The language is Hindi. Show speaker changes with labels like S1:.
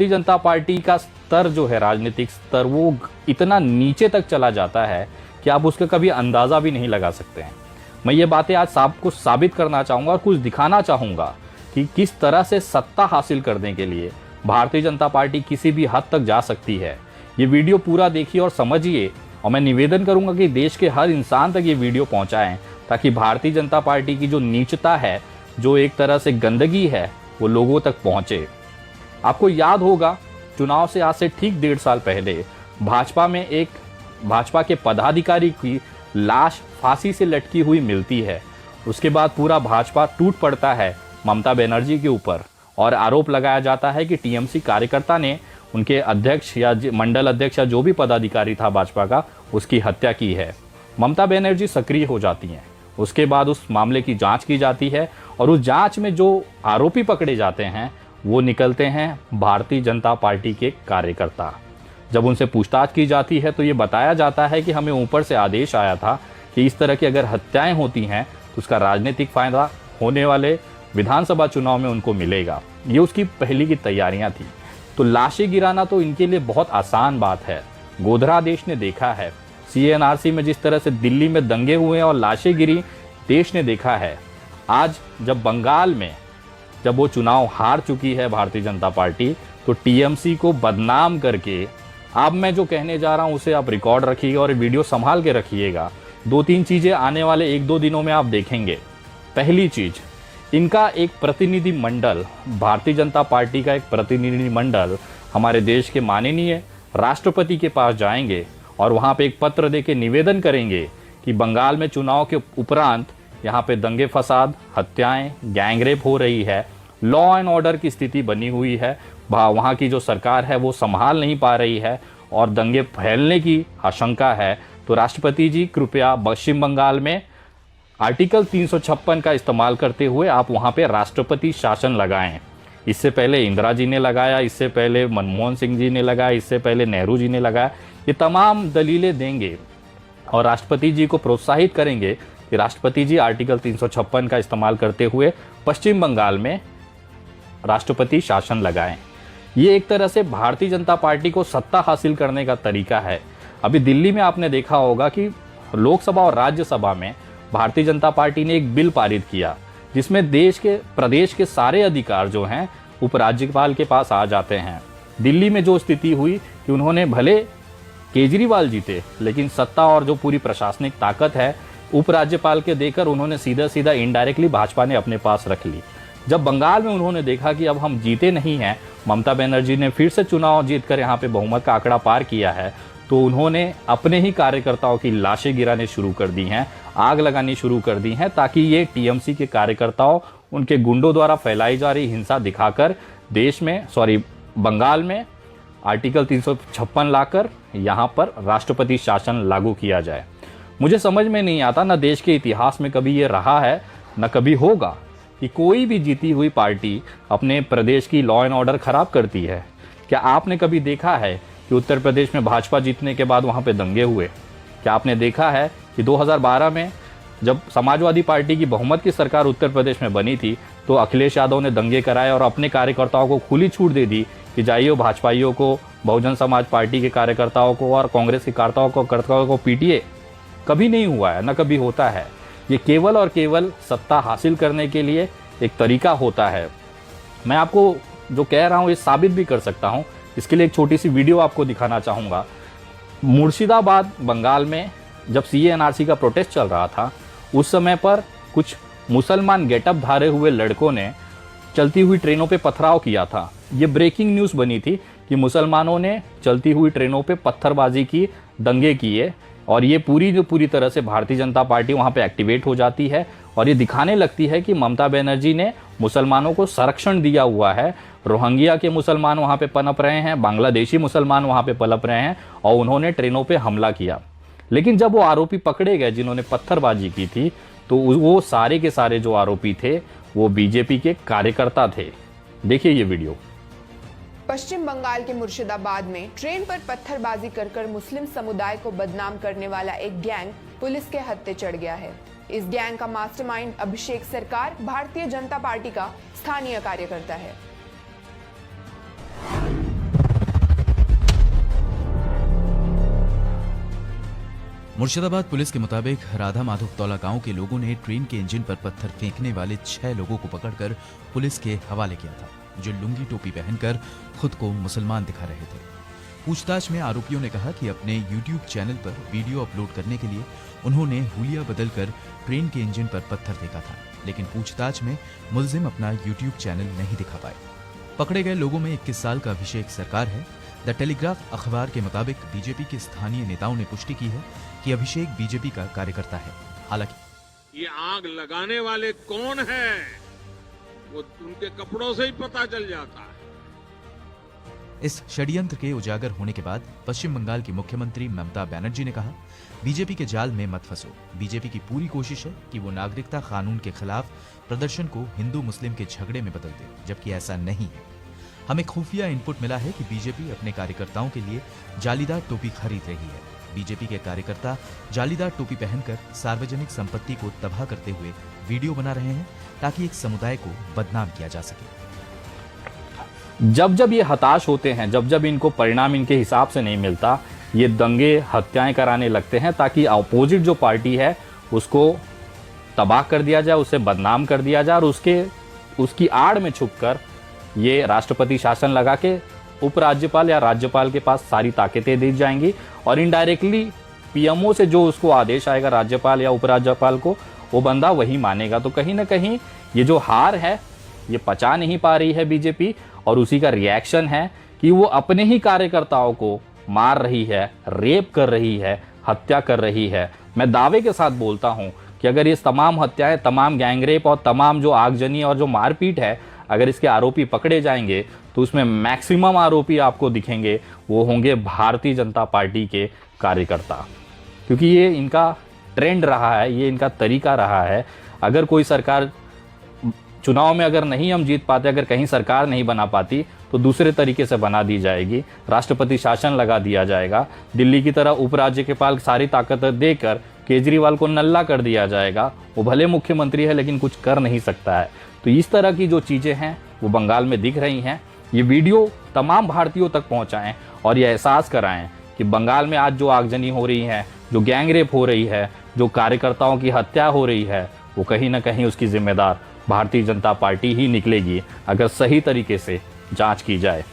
S1: भारतीय जनता पार्टी का स्तर जो है, राजनीतिक स्तर, वो इतना नीचे तक चला जाता है कि आप उसका कभी अंदाजा भी नहीं लगा सकते हैं। मैं ये बातें आज आपको साबित करना चाहूँगा और कुछ दिखाना चाहूँगा कि किस तरह से सत्ता हासिल करने के लिए भारतीय जनता पार्टी किसी भी हद तक जा सकती है। ये वीडियो पूरा देखिए और समझिए, और मैं निवेदन करूंगा कि देश के हर इंसान तक ये वीडियो पहुंचाएं, ताकि भारतीय जनता पार्टी की जो नीचता है, जो एक तरह से गंदगी है, वो लोगों तक पहुंचे। आपको याद होगा, चुनाव से आज से ठीक 1.5 साल पहले भाजपा के पदाधिकारी की लाश फांसी से लटकी हुई मिलती है। उसके बाद पूरा भाजपा टूट पड़ता है ममता बनर्जी के ऊपर और आरोप लगाया जाता है कि टीएमसी कार्यकर्ता ने उनके अध्यक्ष या मंडल अध्यक्ष या जो भी पदाधिकारी था भाजपा का, उसकी हत्या की है। ममता बनर्जी सक्रिय हो जाती हैं। उसके बाद उस मामले की जांच की जाती है और उस जांच में जो आरोपी पकड़े जाते हैं वो निकलते हैं भारतीय जनता पार्टी के कार्यकर्ता। जब उनसे पूछताछ की जाती है तो ये बताया जाता है कि हमें ऊपर से आदेश आया था कि इस तरह की अगर हत्याएं होती हैं तो उसका राजनीतिक फायदा होने वाले विधानसभा चुनाव में उनको मिलेगा। ये उसकी पहले की तैयारियां थी। तो लाशें गिराना तो इनके लिए बहुत आसान बात है। गोधरा देश ने देखा है, CNRC में जिस तरह से दिल्ली में दंगे हुए और लाशें गिरी, देश ने देखा है। आज जब बंगाल में जब वो चुनाव हार चुकी है भारतीय जनता पार्टी, तो TMC को बदनाम करके, अब मैं जो कहने जा रहा हूं उसे आप रिकॉर्ड रखिएगा और वीडियो संभाल के रखिएगा। 2-3 चीजें आने वाले 1-2 दिनों में आप देखेंगे। पहली चीज, इनका एक प्रतिनिधि मंडल, भारतीय जनता पार्टी का एक प्रतिनिधि मंडल हमारे देश के माननीय राष्ट्रपति के पास जाएंगे और वहां पे एक पत्र देके निवेदन करेंगे कि बंगाल में चुनाव के उपरांत यहाँ पे दंगे फसाद, हत्याएं, गैंगरेप हो रही है, लॉ एंड ऑर्डर की स्थिति बनी हुई है, वहाँ की जो सरकार है वो संभाल नहीं पा रही है और दंगे फैलने की आशंका है। तो राष्ट्रपति जी, कृपया पश्चिम बंगाल में आर्टिकल 356 का इस्तेमाल करते हुए आप वहाँ पे राष्ट्रपति शासन लगाएं। इससे पहले इंदिरा जी ने लगाया, इससे पहले मनमोहन सिंह जी ने लगाया, इससे पहले नेहरू जी ने लगाया। ये तमाम दलीलें देंगे और राष्ट्रपति जी को प्रोत्साहित करेंगे कि राष्ट्रपति जी आर्टिकल 356 का इस्तेमाल करते हुए पश्चिम बंगाल में राष्ट्रपति शासन लगाएं। ये एक तरह से भारतीय जनता पार्टी को सत्ता हासिल करने का तरीका है। अभी दिल्ली में आपने देखा होगा कि लोकसभा और राज्यसभा में भारतीय जनता पार्टी ने एक बिल पारित किया जिसमें प्रदेश के सारे अधिकार जो हैं उपराज्यपाल के पास आ जाते हैं। दिल्ली में जो स्थिति हुई कि उन्होंने, भले केजरीवाल जीते, लेकिन सत्ता और जो पूरी प्रशासनिक ताकत है उपराज्यपाल के देकर उन्होंने सीधा इनडायरेक्टली भाजपा ने अपने पास रख ली। जब बंगाल में उन्होंने देखा कि अब हम जीते नहीं हैं, ममता बनर्जी ने फिर से चुनाव जीतकर यहाँ पे बहुमत का आंकड़ा पार किया है, तो उन्होंने अपने ही कार्यकर्ताओं की लाशें गिराने शुरू कर दी हैं, आग लगानी शुरू कर दी हैं, ताकि ये TMC के कार्यकर्ताओं, उनके गुंडों द्वारा फैलाई जा रही हिंसा दिखाकर बंगाल में आर्टिकल 356 लाकर यहाँ पर राष्ट्रपति शासन लागू किया जाए। मुझे समझ में नहीं आता, न देश के इतिहास में कभी ये रहा है न कभी होगा कि कोई भी जीती हुई पार्टी अपने प्रदेश की लॉ एंड ऑर्डर खराब करती है। क्या आपने कभी देखा है कि उत्तर प्रदेश में भाजपा जीतने के बाद वहाँ पे दंगे हुए? क्या आपने देखा है कि 2012 में जब समाजवादी पार्टी की बहुमत की सरकार उत्तर प्रदेश में बनी थी तो अखिलेश यादव ने दंगे कराए और अपने कार्यकर्ताओं को खुली छूट दे दी कि जाइए भाजपाइयों को, बहुजन समाज पार्टी के कार्यकर्ताओं को और कांग्रेस के कार्यकर्ताओं को पीटिए? कभी नहीं हुआ है, न कभी होता है। ये केवल और केवल सत्ता हासिल करने के लिए एक तरीका होता है। मैं आपको जो कह रहा हूँ ये साबित भी कर सकता हूँ। इसके लिए एक छोटी सी वीडियो आपको दिखाना चाहूँगा। मुर्शिदाबाद बंगाल में जब CNRC का प्रोटेस्ट चल रहा था, उस समय पर कुछ मुसलमान गेटअप धारे हुए लड़कों ने चलती हुई ट्रेनों पे पथराव किया था। ये ब्रेकिंग न्यूज़ बनी थी कि मुसलमानों ने चलती हुई ट्रेनों पे पत्थरबाजी की, दंगे किए, और ये पूरी तरह से भारतीय जनता पार्टी वहाँ पे एक्टिवेट हो जाती है और ये दिखाने लगती है कि ममता बनर्जी ने मुसलमानों को संरक्षण दिया हुआ है। रोहिंग्या के मुसलमान वहाँ पे पनप रहे हैं, बांग्लादेशी मुसलमान वहाँ पे पनप रहे हैं और उन्होंने ट्रेनों पे हमला किया। लेकिन जब वो आरोपी पकड़े गए जिन्होंने पत्थरबाजी की थी, तो वो सारे के सारे जो आरोपी थे वो बीजेपी के कार्यकर्ता थे। देखिए ये वीडियो।
S2: पश्चिम बंगाल के मुर्शिदाबाद में ट्रेन पर पत्थरबाजी कर मुस्लिम समुदाय को बदनाम करने वाला एक गैंग पुलिस के हत्थे चढ़ गया है। इस गैंग का मास्टरमाइंड अभिषेक सरकार, भारतीय जनता पार्टी का स्थानीय कार्यकर्ता है।
S3: मुर्शिदाबाद पुलिस के मुताबिक राधा माधव तौला गांव के लोगों ने ट्रेन के इंजन पर पत्थर फेंकने वाले 6 लोगों को पकड़कर पुलिस के हवाले किया था, जो लुंगी टोपी पहनकर खुद को मुसलमान दिखा रहे थे। पूछताछ में आरोपियों ने कहा कि अपने YouTube चैनल पर वीडियो अपलोड करने के लिए उन्होंने हुलिया बदलकर ट्रेन के इंजन पर पत्थर फेंका था, लेकिन पूछताछ में मुलजिम अपना YouTube चैनल नहीं दिखा पाए। पकड़े गए लोगों में 21 साल का अभिषेक सरकार है। द टेलीग्राफ अखबार के मुताबिक बीजेपी के स्थानीय नेताओं ने पुष्टि की है कि अभिषेक बीजेपी का कार्यकर्ता है। हालांकि
S4: ये आग लगाने वाले कौन हैं, वो उनके कपड़ों से ही पता चल जाता है।
S3: इस षड्यंत्र के उजागर होने के बाद पश्चिम बंगाल की मुख्यमंत्री ममता बनर्जी ने कहा, बीजेपी के जाल में मत फंसो। बीजेपी की पूरी कोशिश है कि वो नागरिकता कानून के खिलाफ प्रदर्शन को हिंदू मुस्लिम के झगड़े में बदल दे, जबकि ऐसा नहीं है। हमें खुफिया इनपुट मिला है कि बीजेपी अपने कार्यकर्ताओं के लिए जालीदार टोपी खरीद रही है। बीजेपी के कार्यकर्ता जालीदार टोपी पहनकर सार्वजनिक संपत्ति को तबाह करते हुए वीडियो बना रहे हैं ताकि एक समुदाय को बदनाम किया जा सके।
S1: जब जब ये हताश होते हैं, जब जब इनको परिणाम इनके हिसाब से नहीं मिलता, ये दंगे हत्याएं कराने लगते हैं ताकि अपोजिट जो पार्टी है उसको तबाह कर दिया जाए, उसे बदनाम कर दिया जाए और उसकी आड़ में छुपकर ये राष्ट्रपति शासन लगा के उपराज्यपाल या राज्यपाल के पास सारी ताकतें दी जाएंगी और इनडायरेक्टली पीएमओ से जो उसको आदेश आएगा राज्यपाल या उपराज्यपाल को, वो बंदा वही मानेगा। तो कहीं ना कहीं ये जो हार है ये पचा नहीं पा रही है बीजेपी और उसी का रिएक्शन है कि वो अपने ही कार्यकर्ताओं को मार रही है, रेप कर रही है, हत्या कर रही है। मैं दावे के साथ बोलता हूं कि अगर ये तमाम हत्याएं, तमाम गैंगरेप और तमाम जो आगजनी और जो मारपीट है, अगर इसके आरोपी पकड़े जाएंगे तो उसमें मैक्सिमम आरोपी आपको दिखेंगे वो होंगे भारतीय जनता पार्टी के कार्यकर्ता, क्योंकि ये इनका ट्रेंड रहा है, ये इनका तरीका रहा है। अगर कोई सरकार चुनाव में अगर नहीं हम जीत पाते, अगर कहीं सरकार नहीं बना पाती तो दूसरे तरीके से बना दी जाएगी, राष्ट्रपति शासन लगा दिया जाएगा, दिल्ली की तरह उपराज्यपाल सारी ताकत देकर केजरीवाल को नल्ला कर दिया जाएगा। वो भले मुख्यमंत्री है लेकिन कुछ कर नहीं सकता है। तो इस तरह की जो चीज़ें हैं वो बंगाल में दिख रही हैं। ये वीडियो तमाम भारतीयों तक पहुंचाएं और ये एहसास कराएं कि बंगाल में आज जो आगजनी हो रही है, जो गैंगरेप हो रही है, जो कार्यकर्ताओं की हत्या हो रही है, वो कहीं ना कहीं उसकी जिम्मेदार भारतीय जनता पार्टी ही निकलेगी अगर सही तरीके से जांच की जाए।